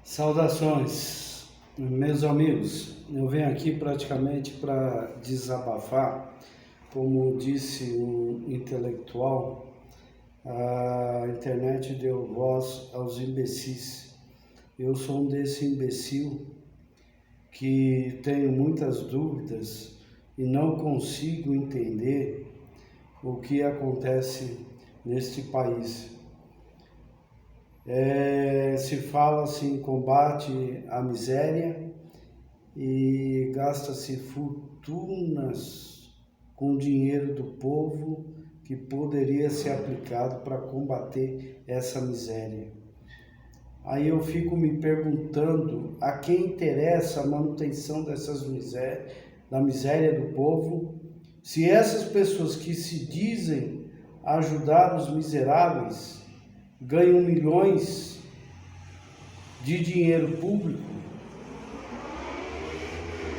Saudações, meus amigos. Eu venho aqui praticamente para desabafar. Como disse um intelectual, a internet deu voz aos imbecis. Eu sou um desse imbecil que tenho muitas dúvidas e não consigo entender o que acontece neste país. Se fala assim, combate à miséria e gasta-se fortunas com o dinheiro do povo que poderia ser aplicado para combater essa miséria. Aí eu fico me perguntando a quem interessa a manutenção da miséria do povo, se essas pessoas que se dizem ajudar os miseráveis ganham milhões de dinheiro público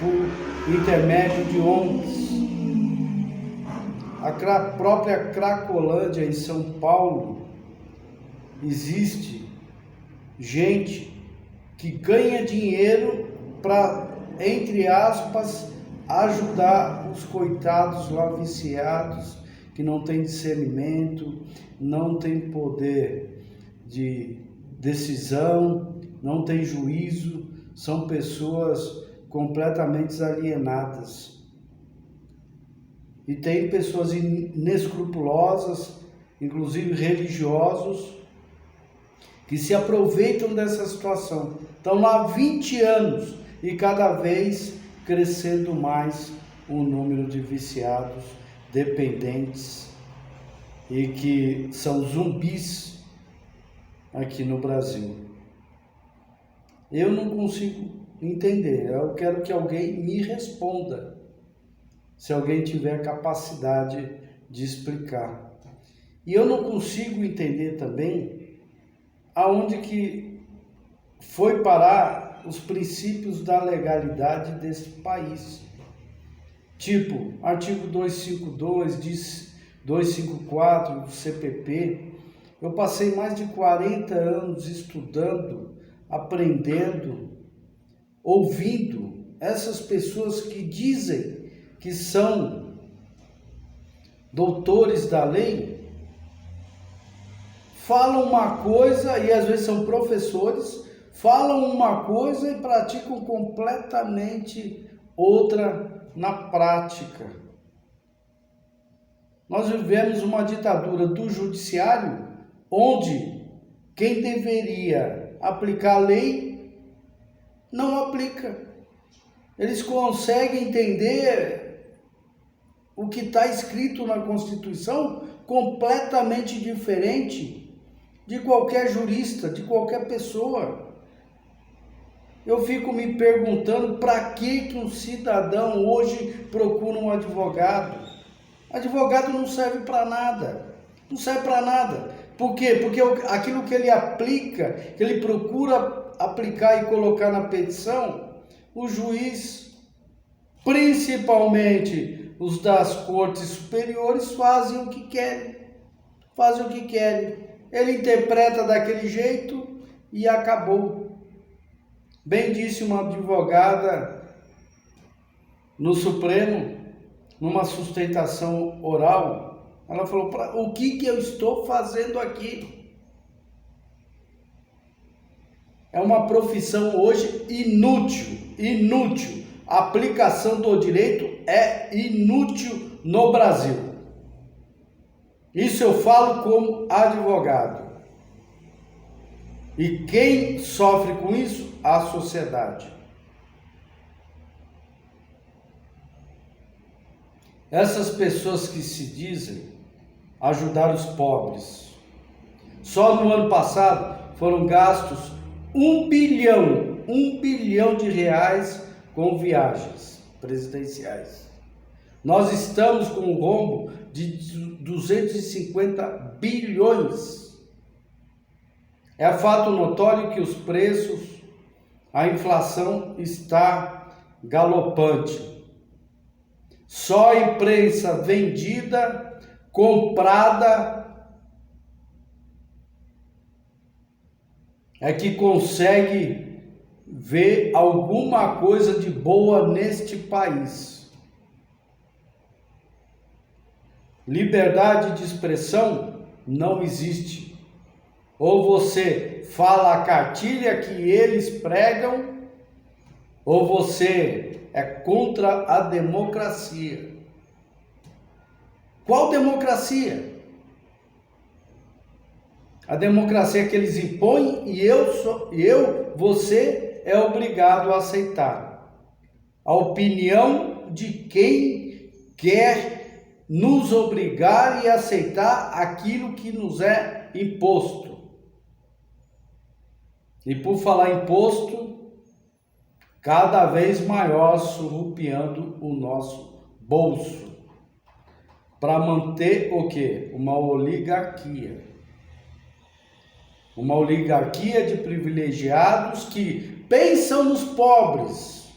por intermédio de ONGs. A própria Cracolândia, em São Paulo, existe gente que ganha dinheiro para, entre aspas, ajudar os coitados lá viciados, que não tem discernimento, não tem poder de decisão, não tem juízo, são pessoas completamente alienadas. E tem pessoas inescrupulosas, inclusive religiosos, que se aproveitam dessa situação. Estão lá há 20 anos e cada vez crescendo mais o número de viciados, dependentes e que são zumbis aqui no Brasil. Eu não consigo entender, eu quero que alguém me responda, se alguém tiver capacidade de explicar. E eu não consigo entender também aonde que foi parar os princípios da legalidade desse país. Tipo, artigo 252, 254 do CPP, eu passei mais de 40 anos estudando, aprendendo, ouvindo essas pessoas que dizem que são doutores da lei, falam uma coisa e às vezes são professores, falam uma coisa e praticam completamente outra na prática. Nós vivemos uma ditadura do judiciário, onde quem deveria aplicar a lei não aplica. Eles conseguem entender o que está escrito na Constituição completamente diferente de qualquer jurista, de qualquer pessoa. Eu fico me perguntando para que um cidadão hoje procura um advogado. Advogado não serve para nada. Não serve para nada. Por quê? Porque aquilo que ele aplica, que ele procura aplicar e colocar na petição, o juiz, principalmente os das cortes superiores, fazem o que querem. Fazem o que querem. Ele interpreta daquele jeito e acabou. Bem disse uma advogada no Supremo, numa sustentação oral, ela falou: o que eu estou fazendo aqui? É uma profissão hoje inútil. A aplicação do direito é inútil no Brasil. Isso eu falo como advogado. E quem sofre com isso? A sociedade. Essas pessoas que se dizem ajudar os pobres, só no ano passado foram gastos 1 bilhão de reais com viagens presidenciais. Nós estamos com um rombo de 250 bilhões. É fato notório que os preços, a inflação está galopante. Só a imprensa vendida, comprada, é que consegue ver alguma coisa de boa neste país. Liberdade de expressão não existe. Ou você fala a cartilha que eles pregam, ou você é contra a democracia. Qual democracia? A democracia que eles impõem e você é obrigado a aceitar. A opinião de quem quer nos obrigar e aceitar aquilo que nos é imposto. E por falar imposto, cada vez maior surrupiando o nosso bolso. Para manter o quê? Uma oligarquia. Uma oligarquia de privilegiados que pensam nos pobres,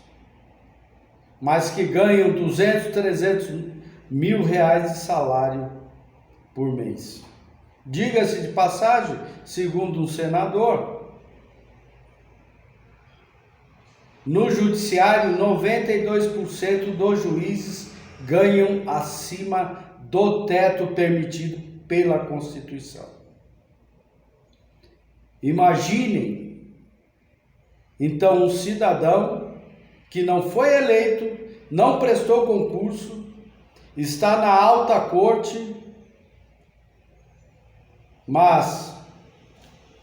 mas que ganham 200, 300 mil reais de salário por mês. Diga-se de passagem, segundo um senador, no judiciário 92% dos juízes ganham acima do teto permitido pela Constituição. Imaginem, então, um cidadão que não foi eleito, não prestou concurso, está na alta corte, mas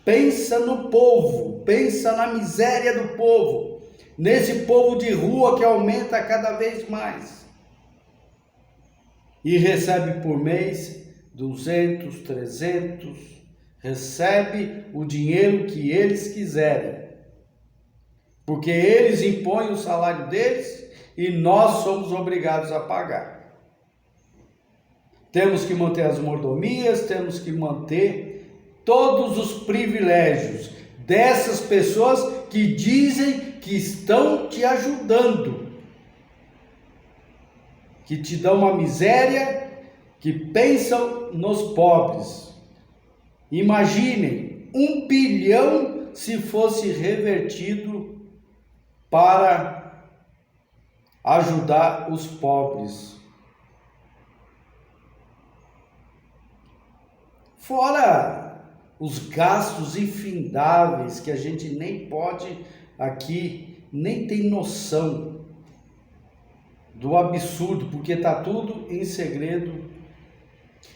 pensa no povo, pensa na miséria do povo, nesse povo de rua que aumenta cada vez mais. E recebe por mês 200, 300, recebe o dinheiro que eles quiserem, porque eles impõem o salário deles e nós somos obrigados a pagar. Temos que manter as mordomias, temos que manter todos os privilégios dessas pessoas que dizem que estão te ajudando, que te dão uma miséria, que pensam nos pobres. Imaginem, 1 bilhão se fosse revertido para ajudar os pobres. Fora os gastos infindáveis que a gente nem pode aqui, nem tem noção do absurdo, porque está tudo em segredo,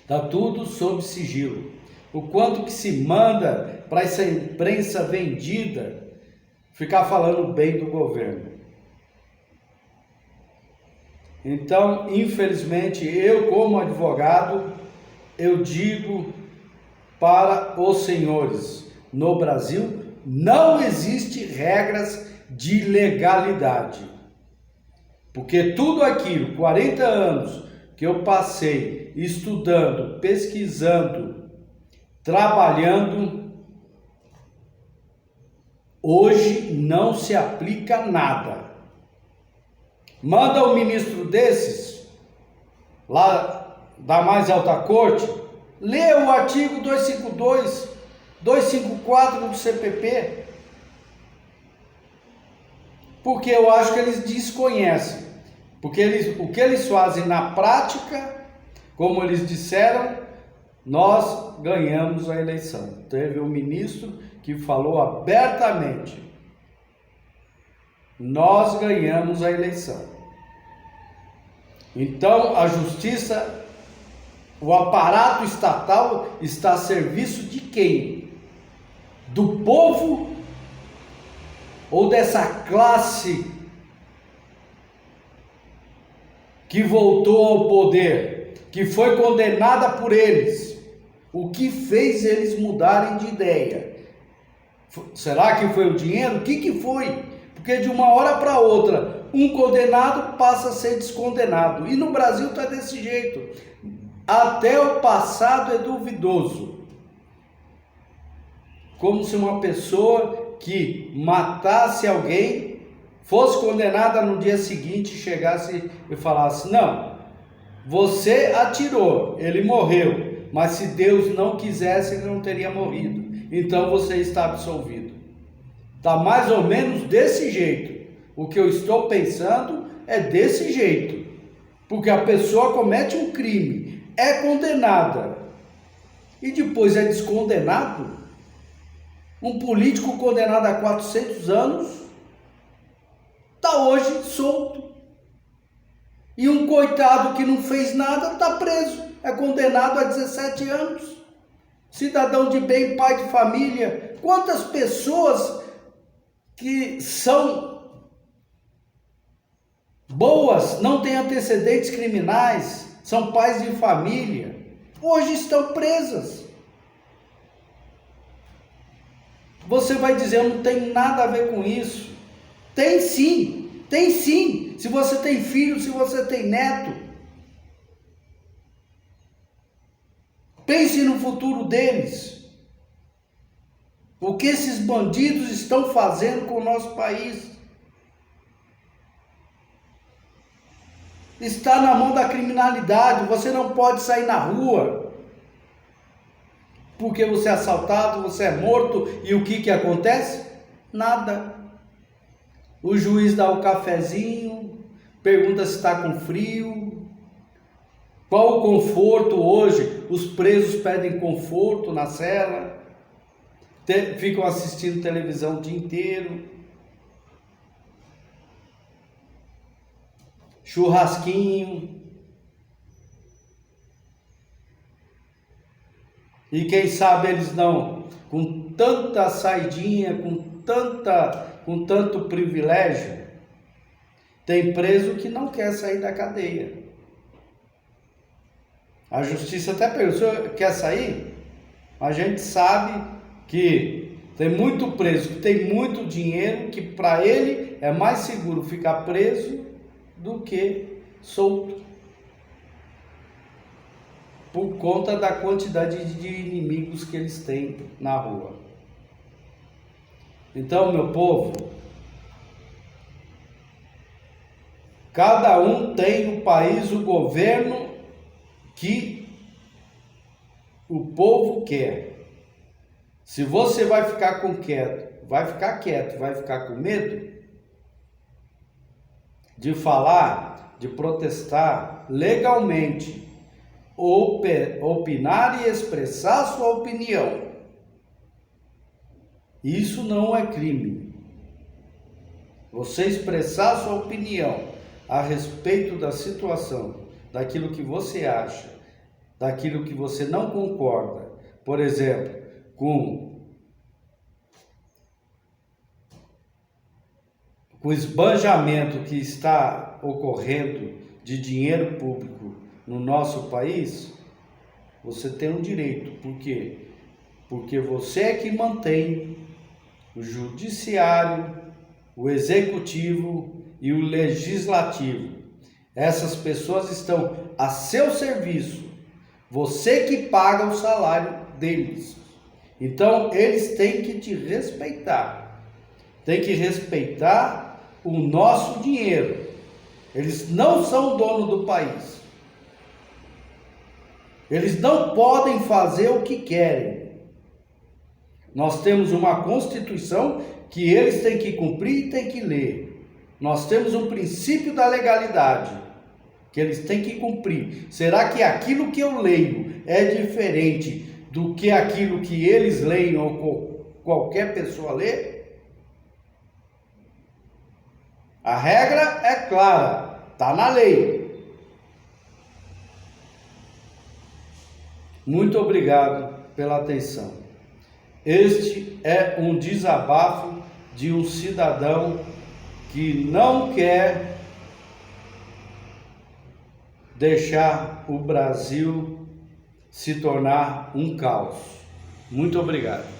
está tudo sob sigilo. O quanto que se manda para essa imprensa vendida ficar falando bem do governo. Então, infelizmente, eu como advogado, eu digo para os senhores, no Brasil não existe regras de legalidade. Porque tudo aquilo, 40 anos que eu passei estudando, pesquisando, trabalhando, hoje não se aplica nada. Manda um ministro desses, lá da mais alta corte, lê o artigo 252, 254 do CPP, porque eu acho que eles desconhecem, porque o que eles fazem na prática, como eles disseram, nós ganhamos a eleição. Teve um ministro que falou abertamente, nós ganhamos a eleição. Então a justiça, o aparato estatal está a serviço de quem? Do povo ou dessa classe que voltou ao poder, que foi condenada por eles? O que fez eles mudarem de ideia? Será que foi o dinheiro? O que foi? Porque de uma hora para outra, um condenado passa a ser descondenado. E no Brasil está desse jeito. Até o passado é duvidoso. Como se uma pessoa que matasse alguém fosse condenada no dia seguinte, chegasse e falasse, não, você atirou, ele morreu, mas se Deus não quisesse, ele não teria morrido. Então você está absolvido. Está mais ou menos desse jeito. O que eu estou pensando é desse jeito. Porque a pessoa comete um crime, é condenada e depois é descondenado. Um político condenado a 400 anos está hoje solto. E um coitado que não fez nada está preso, é condenado a 17 anos. Cidadão de bem, pai de família. Quantas pessoas que são boas, não têm antecedentes criminais, são pais de família, hoje estão presas. Você vai dizer, não tem nada a ver com isso. Tem sim, tem sim. Se você tem filho, se você tem neto. Pense no futuro deles. O que esses bandidos estão fazendo com o nosso país? Está na mão da criminalidade. Você não pode sair na rua porque você é assaltado, você é morto. E o que acontece? Nada. O juiz dá o cafezinho, pergunta se está com frio. Qual o conforto hoje? Os presos pedem conforto na cela, ficam assistindo televisão o dia inteiro. Churrasquinho. E quem sabe eles não, com tanta saidinha, com tanto privilégio, tem preso que não quer sair da cadeia. A justiça até pergunta, o senhor quer sair? A gente sabe que tem muito preso, que tem muito dinheiro, que para ele é mais seguro ficar preso do que solto, por conta da quantidade de inimigos que eles têm na rua. Então, meu povo, cada um tem o país, o governo que o povo quer. Se você vai ficar quieto, vai ficar com medo de falar, de protestar legalmente, opinar e expressar sua opinião, isso não é crime. Você expressar sua opinião a respeito da situação, daquilo que você acha, daquilo que você não concorda, por exemplo, com o esbanjamento que está ocorrendo de dinheiro público no nosso país, você tem um direito. Por quê? Porque você é que mantém o judiciário, o executivo e o legislativo. Essas pessoas estão a seu serviço. Você que paga o salário deles. Então, eles têm que te respeitar. Tem que respeitar o nosso dinheiro. Eles não são dono do país. Eles não podem fazer o que querem. Nós temos uma Constituição que eles têm que cumprir e têm que ler. Nós temos um princípio da legalidade que eles têm que cumprir. Será que aquilo que eu leio é diferente do que aquilo que eles leem ou qualquer pessoa lê? A regra é clara, está na lei. Muito obrigado pela atenção. Este é um desabafo de um cidadão que não quer deixar o Brasil se tornar um caos. Muito obrigado.